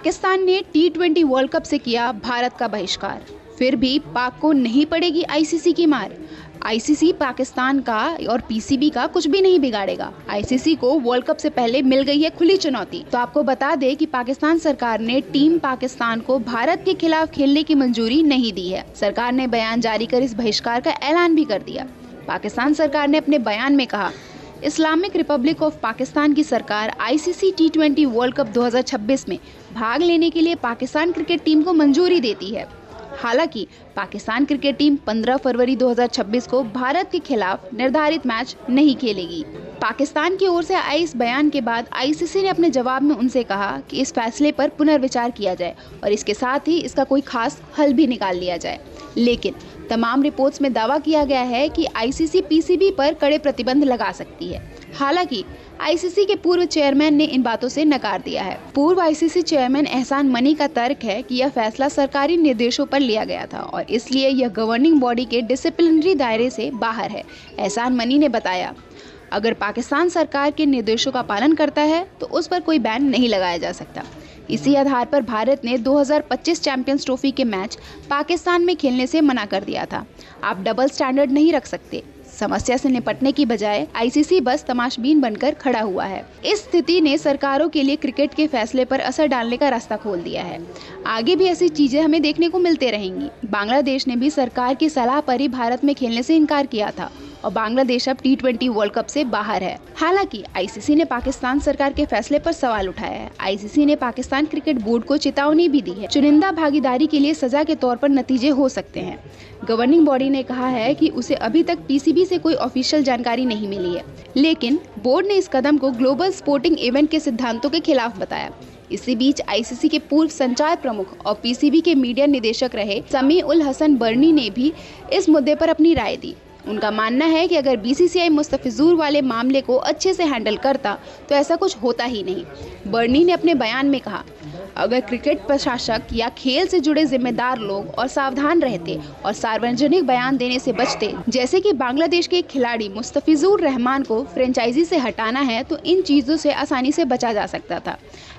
पाकिस्तान ने T20 world cup से किया भारत का बहिष्कार, फिर भी पाक को नहीं पड़ेगी आईसीसी की मार। आईसीसी पाकिस्तान का और पीसीबी का कुछ भी नहीं बिगाड़ेगा। आईसीसी को वर्ल्ड कप से पहले मिल गई है खुली चुनौती। तो आपको बता दें कि पाकिस्तान सरकार ने टीम पाकिस्तान को भारत के खिलाफ खेलने की मंजूरी नहीं दी है। सरकार ने बयान जारी कर इस बहिष्कार का ऐलान भी कर दिया। पाकिस्तान सरकार ने अपने बयान में कहा, इस्लामिक रिपब्लिक ऑफ पाकिस्तान की सरकार आईसीसी T20 वर्ल्ड कप 2026 में भाग लेने के लिए पाकिस्तान क्रिकेट टीम को मंजूरी देती है। हालांकि पाकिस्तान क्रिकेट टीम 15 फरवरी 2026 को भारत के खिलाफ निर्धारित मैच नहीं खेलेगी। पाकिस्तान की ओर से आए इस बयान के बाद आईसीसी ने अपने जवाब में उनसे कहा कि इस फैसले पर पुनर्विचार किया जाए और इसके साथ ही इसका कोई खास हल भी निकाल लिया जाए। लेकिन तमाम रिपोर्ट्स में दावा किया गया है कि आईसीसी पीसीबी पर कड़े प्रतिबंध लगा सकती है। हालांकि आईसीसी के पूर्व चेयरमैन ने इन बातों से नकार दिया है। पूर्व आईसीसी चेयरमैन एहसान मनी का तर्क है कि यह फैसला सरकारी निर्देशों पर लिया गया था और इसलिए यह गवर्निंग बॉडी के डिसिप्लिनरी दायरे से बाहर है। एहसान मनी ने बताया, अगर पाकिस्तान सरकार के निर्देशों का पालन करता है तो उस पर कोई बैन नहीं लगाया जा सकता। इसी आधार पर भारत ने 2025 चैंपियंस ट्रॉफी के मैच पाकिस्तान में खेलने से मना कर दिया था। आप डबल स्टैंडर्ड नहीं रख सकते। समस्या से निपटने की बजाय आईसीसी बस तमाशबीन बनकर खड़ा हुआ है। इस स्थिति ने सरकारों के लिए क्रिकेट के फैसले पर असर डालने का रास्ता खोल दिया है। आगे भी ऐसी चीजें हमें देखने को मिलते रहेंगी। बांग्लादेश ने भी सरकार की सलाह पर ही भारत में खेलने से इनकार किया था और बांग्लादेश अब T20 वर्ल्ड कप से बाहर है। हालांकि आईसीसी ने पाकिस्तान सरकार के फैसले पर सवाल उठाया है। आईसीसी ने पाकिस्तान क्रिकेट बोर्ड को चेतावनी भी दी है। चुनिंदा भागीदारी के लिए सजा के तौर पर नतीजे हो सकते हैं। गवर्निंग बॉडी ने कहा है कि उसे अभी तक पीसीबी से कोई ऑफिशियल जानकारी नहीं मिली है, लेकिन बोर्ड ने इस कदम को ग्लोबल स्पोर्टिंग इवेंट के सिद्धांतों के खिलाफ बताया। इसी बीच आईसीसी के पूर्व संचार प्रमुख और पीसीबी के मीडिया निदेशक रहे समी उल हसन बर्नी ने भी इस मुद्दे पर अपनी राय दी। उनका मानना है कि अगर बीसीसीआई मुस्तफिजुर वाले मामले को अच्छे से हैंडल करता तो ऐसा कुछ होता ही नहीं। बर्नी ने अपने बयान में कहा, अगर क्रिकेट प्रशासक या खेल से जुड़े जिम्मेदार लोग और सावधान रहते और सार्वजनिक बयान देने से बचते, जैसे कि बांग्लादेश के खिलाड़ी मुस्तफिजुर रहमान को फ्रेंचाइजी से हटाना है, तो इन चीज़ों से आसानी से बचा जा सकता था।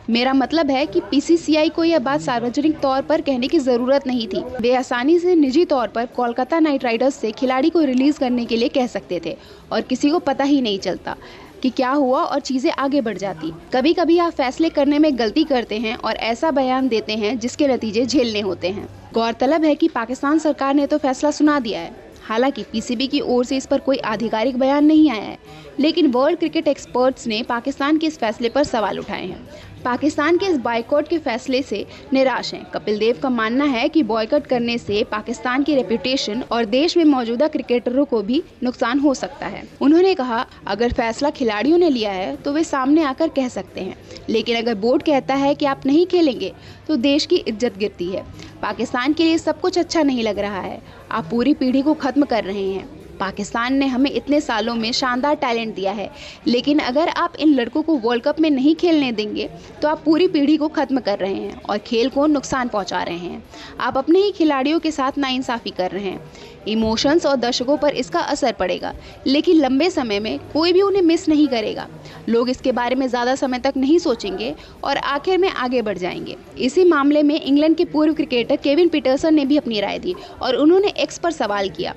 मेरा मतलब है कि पीसीसीआई को यह बात सार्वजनिक तौर पर कहने की जरूरत नहीं थी। वे आसानी से निजी तौर पर कोलकाता नाइट राइडर्स से खिलाड़ी को रिलीज करने के लिए कह सकते थे और किसी को पता ही नहीं चलता कि क्या हुआ और चीजें आगे बढ़ जाती। कभी कभी आप फैसले करने में गलती करते हैं और ऐसा बयान देते हैं जिसके नतीजे झेलने होते हैं। गौरतलब है कि पाकिस्तान सरकार ने तो फैसला सुना दिया है। हालांकि पीसीबी की ओर से इस पर कोई आधिकारिक बयान नहीं आया है, लेकिन वर्ल्ड क्रिकेट एक्सपर्ट्स ने पाकिस्तान के इस फैसले पर सवाल उठाए हैं। पाकिस्तान के इस बायकॉट के फैसले से निराश हैं। कपिल देव का मानना है कि बॉयकॉट करने से पाकिस्तान की रेपुटेशन और देश में मौजूदा क्रिकेटरों को भी नुकसान हो सकता है। उन्होंने कहा, अगर फैसला खिलाड़ियों ने लिया है तो वे सामने आकर कह सकते हैं, लेकिन अगर बोर्ड कहता है कि आप नहीं खेलेंगे तो देश की इज्जत गिरती है। पाकिस्तान के लिए सब कुछ अच्छा नहीं लग रहा है। आप पूरी पीढ़ी को खत्म कर रहे हैं। पाकिस्तान ने हमें इतने सालों में शानदार टैलेंट दिया है, लेकिन अगर आप इन लड़कों को वर्ल्ड कप में नहीं खेलने देंगे तो आप पूरी पीढ़ी को खत्म कर रहे हैं और खेल को नुकसान पहुंचा रहे हैं। आप अपने ही खिलाड़ियों के साथ नाइंसाफी कर रहे हैं। इमोशंस और दर्शकों पर इसका असर पड़ेगा, लेकिन लंबे समय में कोई भी उन्हें मिस नहीं करेगा। लोग इसके बारे में ज़्यादा समय तक नहीं सोचेंगे और आखिर में आगे बढ़ जाएंगे। इसी मामले में इंग्लैंड के पूर्व क्रिकेटर केविन पीटरसन ने भी अपनी राय दी और उन्होंने एक्स पर सवाल किया,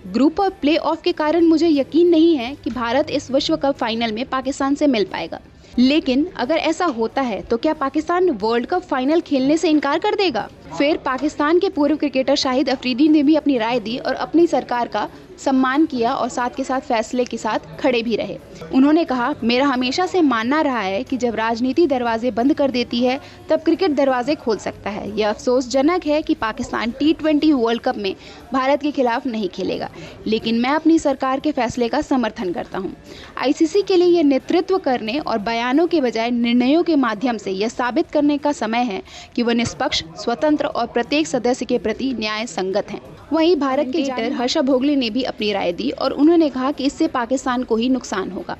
ग्रुप और प्ले ऑफ के कारण मुझे यकीन नहीं है कि भारत इस विश्व कप फाइनल में पाकिस्तान से मिल पाएगा, लेकिन अगर ऐसा होता है तो क्या पाकिस्तान वर्ल्ड कप फाइनल खेलने से इनकार कर देगा? फिर पाकिस्तान के पूर्व क्रिकेटर शाहिद अफरीदी ने भी अपनी राय दी और अपनी सरकार का सम्मान किया और साथ के साथ फैसले के साथ खड़े भी रहे। उन्होंने कहा, मेरा हमेशा से मानना रहा है कि जब राजनीति दरवाजे बंद कर देती है तब क्रिकेट दरवाजे खोल सकता है। यह अफसोसजनक है कि पाकिस्तान T20 वर्ल्ड कप में भारत के खिलाफ नहीं खेलेगा, लेकिन मैं अपनी सरकार के फैसले का समर्थन करता हूँ। आईसीसी के लिए यह नेतृत्व करने और बयानों के बजाय निर्णयों के माध्यम से यह साबित करने का समय है कि वह निष्पक्ष, स्वतंत्र और प्रत्येक सदस्य के प्रति न्याय संगत हैं। वहीं भारत के क्रिकेटर हर्षा भोगले ने भी अपनी राय दी और उन्होंने कहा कि इससे पाकिस्तान को ही नुकसान होगा।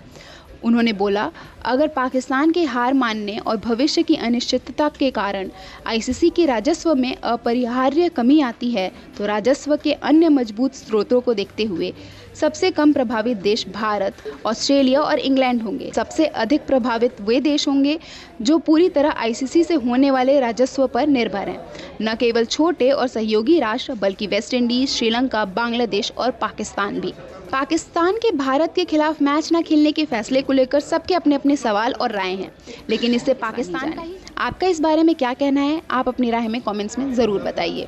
उन्होंने बोला, अगर पाकिस्तान के हार मानने और भविष्य की अनिश्चितता के कारण आईसीसी के राजस्व में अपरिहार्य कमी आती है तो राजस्व के अन्य मजबूत स्रोतों को देखते हुए सबसे कम प्रभावित देश भारत, ऑस्ट्रेलिया और इंग्लैंड होंगे। सबसे अधिक प्रभावित वे देश होंगे जो पूरी तरह आईसीसी से होने वाले राजस्व पर निर्भर हैं। न केवल छोटे और सहयोगी राष्ट्र बल्कि वेस्ट इंडीज, श्रीलंका, बांग्लादेश और पाकिस्तान भी। पाकिस्तान के भारत के खिलाफ मैच न खेलने के फैसले को लेकर सबके अपने अपने सवाल और राय हैं, लेकिन इससे पाकिस्तान का ही। आपका इस बारे में क्या कहना है? आप अपनी राय में कमेंट्स में ज़रूर बताइए।